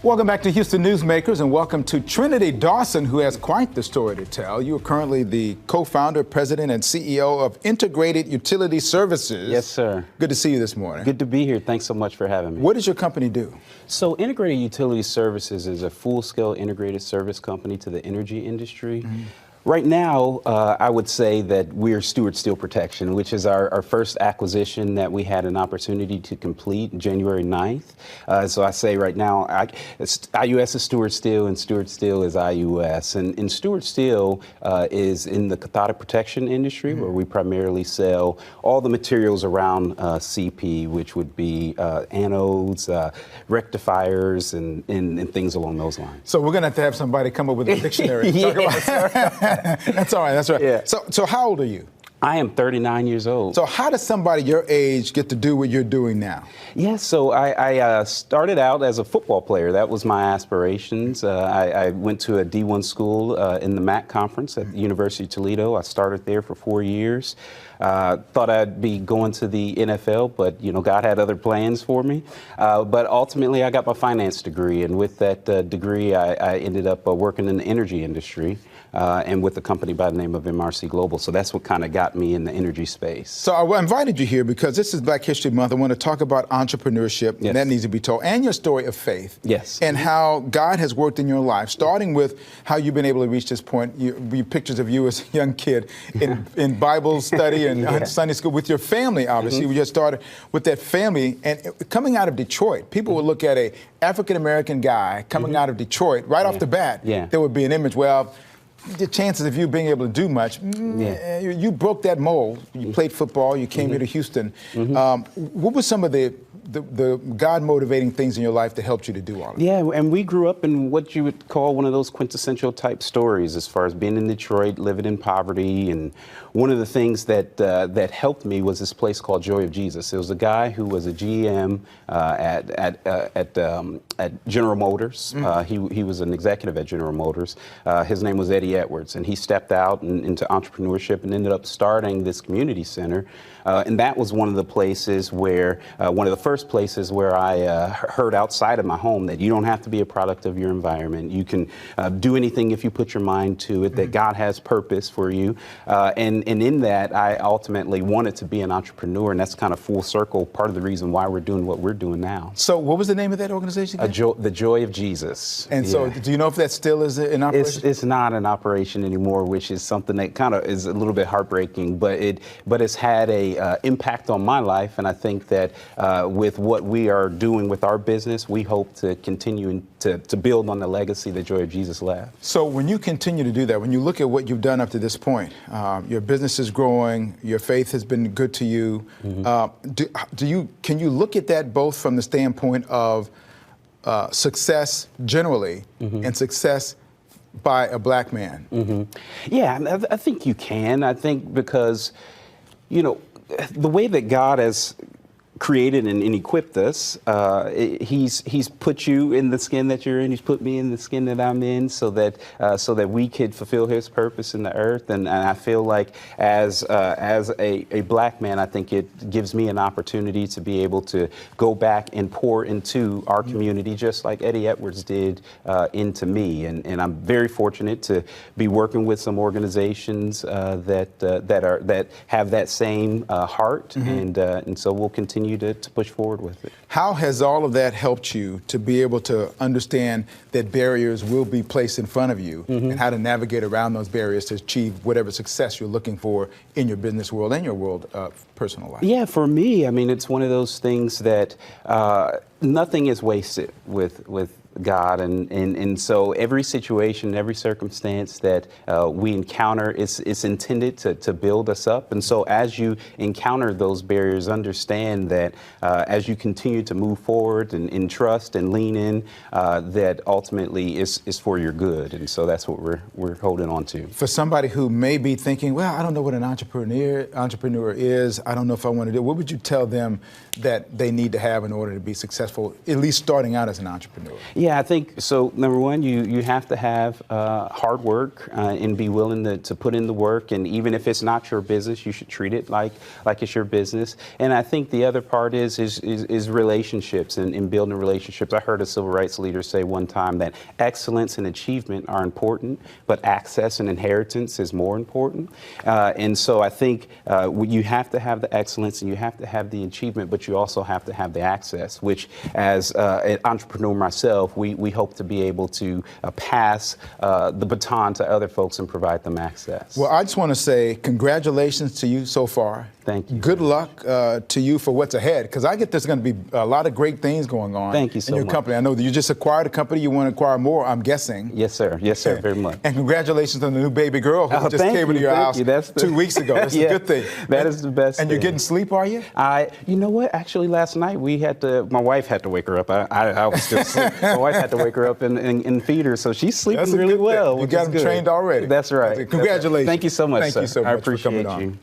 Welcome back to Houston Newsmakers, and welcome to Trinity Dawson, who has quite the story to tell. You are currently the co-founder, president, and CEO of Integrated Utility Services. Yes, sir. Good to see you this morning. Good to be here. Thanks so much for having me. What does your company do? So Integrated Utility Services is a full-scale integrated service company to the energy industry. Mm-hmm. Right now, I would say that we're Stewart Steel Protection, which is our first acquisition that we had an opportunity to complete January 9th. So I say right now, IUS is Stewart Steel and Stewart Steel is IUS. And Stewart Steel is in the cathodic protection industry, where we primarily sell all the materials around CP, which would be anodes, rectifiers, and things along those lines. So we're going to have somebody come up with a dictionary. That's all right. That's right. Yeah. So how old are you? I am 39 years old. So how does somebody your age get to do what you're doing now? Yeah, so I started out as a football player. That was my aspirations. I went to a D1 school in the MAC conference at the University of Toledo. I started there for 4 years. Thought I'd be going to the NFL, but God had other plans for me. But ultimately, I got my finance degree, and with that degree, I ended up working in the energy industry. And with a company by the name of MRC Global. So that's what kind of got me in the energy space. So I invited you here because this is Black History Month. I want to talk about entrepreneurship, yes, and that needs to be told, and your story of faith. Yes. And how God has worked in your life, starting with how you've been able to reach this point. Pictures of you as a young kid in Bible study and Sunday school with your family, obviously. We just started with that family. And coming out of Detroit, people would look at a African-American guy coming out of Detroit right off the bat. There would be an image, well, the chances of you being able to do much, you broke that mold. You played football, you came here to Houston. What were some of the God-motivating things in your life that helped you to do all of that? Yeah, and we grew up in what you would call one of those quintessential type stories as far as being in Detroit, living in poverty. And one of the things that helped me was this place called Joy of Jesus. It was a guy who was a GM at General Motors. He was an executive at General Motors. His name was Eddie Edwards, and he stepped out into entrepreneurship and ended up starting this community center. And that was one of the places where, one of the first places where I heard outside of my home that you don't have to be a product of your environment. You can do anything if you put your mind to it, that God has purpose for you. And in that, I ultimately wanted to be an entrepreneur, and that's kind of full circle, part of the reason why we're doing what we're doing now. So what was the name of that organization again? The Joy of Jesus. And so do you know if that still is in operation? It's not in operation anymore, which is something that kind of is a little bit heartbreaking, but it's had a impact on my life, and I think that with what we are doing with our business, we hope to continue to build on the legacy that Joy of Jesus left. So when you continue to do that, when you look at what you've done up to this point, your business is growing, your faith has been good to you. Can you look at that both from the standpoint of success generally and success by a black man? Yeah, I think you can. I think because, the way that God has created and equipped us, he's put you in the skin that you're in. He's put me in the skin that I'm in, so that we could fulfill His purpose in the earth. And I feel like as a black man, I think it gives me an opportunity to be able to go back and pour into our community, just like Eddie Edwards did into me. And I'm very fortunate to be working with some organizations that have that same heart, and so we'll continue to push forward with it. How has all of that helped you to be able to understand that barriers will be placed in front of you and how to navigate around those barriers to achieve whatever success you're looking for in your business world and your world personal life? Yeah, for me, I mean, it's one of those things that nothing is wasted with God, and so every situation, every circumstance that we encounter is intended to build us up. And so as you encounter those barriers, understand that as you continue to move forward and trust and lean in, that ultimately is for your good. And so that's what we're holding on to. For somebody who may be thinking, well, I don't know what an entrepreneur is, I don't know if I want to do it, what would you tell them that they need to have in order to be successful, at least starting out as an entrepreneur? Yeah, I think so. Number one, you have to have hard work and be willing to put in the work. And even if it's not your business, you should treat it like it's your business. And I think the other part is relationships and building relationships. I heard a civil rights leader say one time that excellence and achievement are important, but access and inheritance is more important. And so I think you have to have the excellence and you have to have the achievement, but you also have to have the access, which as an entrepreneur myself, we hope to be able to pass the baton to other folks and provide them access. Well, I just want to say congratulations to you so far. Thank you. Good luck to you for what's ahead, because I get there's going to be a lot of great things going on. Thank you so in your much. company. I know that you just acquired a company. You want to acquire more, I'm guessing. Yes, sir. Yes, sir. Very much. And congratulations on the new baby girl who just came into your house 2 weeks ago. That's a good thing. That is the best And thing. you're getting sleep, are you? You know what? Actually, last night my wife had to wake her up. I was still asleep. My wife had to wake her up and feed her, so she's sleeping That's a really good well. thing. You got them trained already. That's right. Congratulations. Thank you so much, Thank sir. you so much I appreciate for coming on. you.